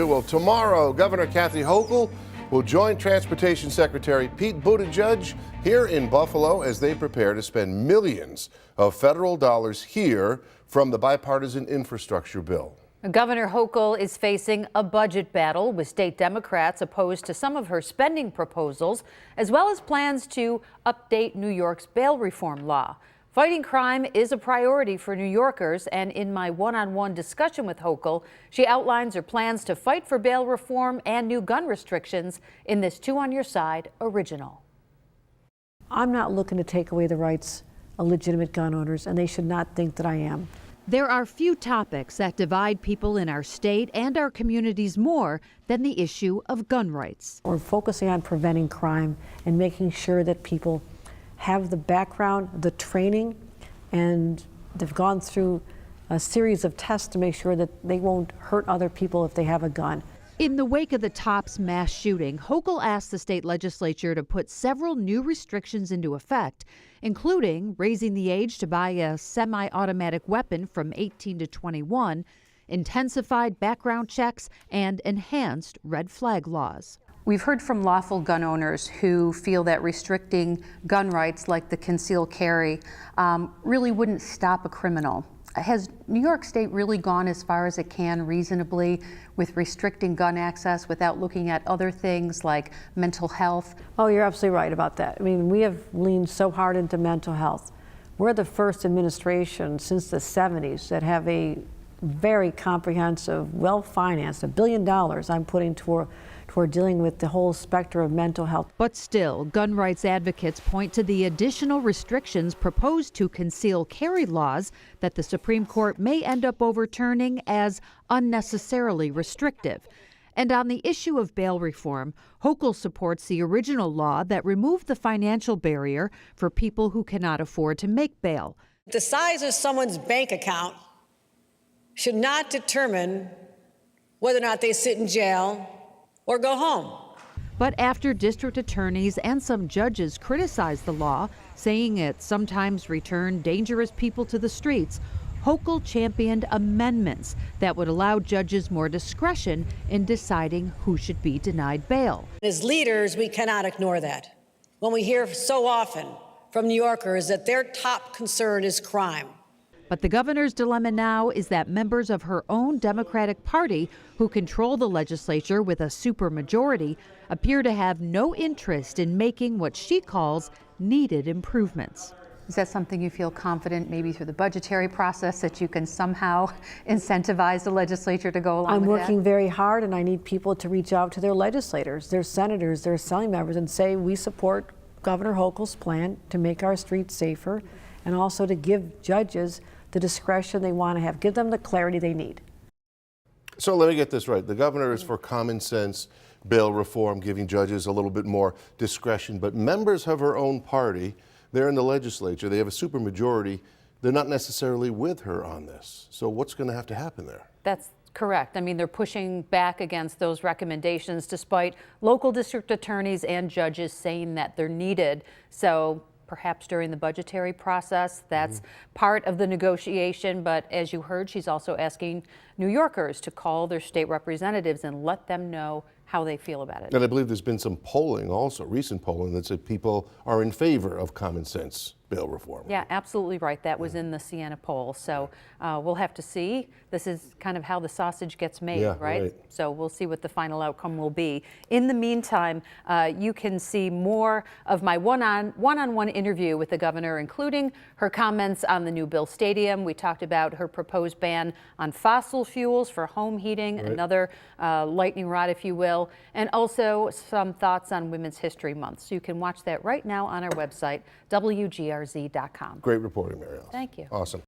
Well, tomorrow, Governor Kathy Hochul will join Transportation Secretary Pete Buttigieg here in Buffalo as they prepare to spend millions of federal dollars here from the bipartisan infrastructure bill. Governor Hochul is facing a budget battle with state Democrats opposed to some of her spending proposals, as well as plans to update New York's bail reform law. Fighting crime is a priority for New Yorkers, and in my one-on-one discussion with Hochul, she outlines her plans to fight for bail reform and new gun restrictions in this Two on Your Side original. I'm not looking to take away the rights of legitimate gun owners, and they should not think that I am. There are few topics that divide people in our state and our communities more than the issue of gun rights. We're focusing on preventing crime and making sure that people have the background, the training, and they've gone through a series of tests to make sure that they won't hurt other people if they have a gun. In the wake of the Tops mass shooting, Hochul asked the state legislature to put several new restrictions into effect, including raising the age to buy a semi-automatic weapon from 18 to 21, intensified background checks, and enhanced red flag laws. We've heard from lawful gun owners who feel that restricting gun rights like the concealed carry really wouldn't stop a criminal. Has New York State really gone as far as it can reasonably with restricting gun access without looking at other things like mental health? Oh, you're absolutely right about that. I mean, we have leaned so hard into mental health. We're the first administration since the 70s that have a very comprehensive, well-financed, $1 billion I'm putting toward dealing with the whole spectrum of mental health. But still, gun rights advocates point to the additional restrictions proposed to conceal carry laws that the Supreme Court may end up overturning as unnecessarily restrictive. And on the issue of bail reform, Hochul supports the original law that removed the financial barrier for people who cannot afford to make bail. The size of someone's bank account should not determine whether or not they sit in jail or go home. But after district attorneys and some judges criticized the law, saying it sometimes returned dangerous people to the streets, Hochul championed amendments that would allow judges more discretion in deciding who should be denied bail. As leaders, we cannot ignore that. When we hear so often from New Yorkers that their top concern is crime. But the governor's dilemma now is that members of her own Democratic Party, who control the legislature with a supermajority, appear to have no interest in making what she calls needed improvements. Is that something you feel confident, maybe through the budgetary process, that you can somehow incentivize the legislature to go along with that? I'm working very hard, and I need people to reach out to their legislators, their senators, their assembly members, and say we support Governor Hochul's plan to make our streets safer and also to give judges the discretion they want to have, give them the clarity they need. So let me get this right. The governor is for common sense bail reform, giving judges a little bit more discretion, but members of her own party, they're in the legislature, they have a supermajority, they're not necessarily with her on this. So what's going to have to happen there? That's correct. I mean, they're pushing back against those recommendations despite local district attorneys and judges saying that they're needed. So perhaps during the budgetary process, that's part of the negotiation. But as you heard, she's also asking New Yorkers to call their state representatives and let them know how they feel about it. And I believe there's been some polling also, recent polling, that said people are in favor of common sense bail reform. Yeah, absolutely right. That was in the Siena poll. So we'll have to see. This is kind of how the sausage gets made, right? So we'll see what the final outcome will be. In the meantime, you can see more of my one-on-one interview with the governor, including her comments on the new Bill Stadium. We talked about her proposed ban on fossil fuels for home heating, another lightning rod, if you will, and also some thoughts on Women's History Month. So you can watch that right now on our website, WGRZ.com. Great reporting, Mary Alice. Thank you. Awesome.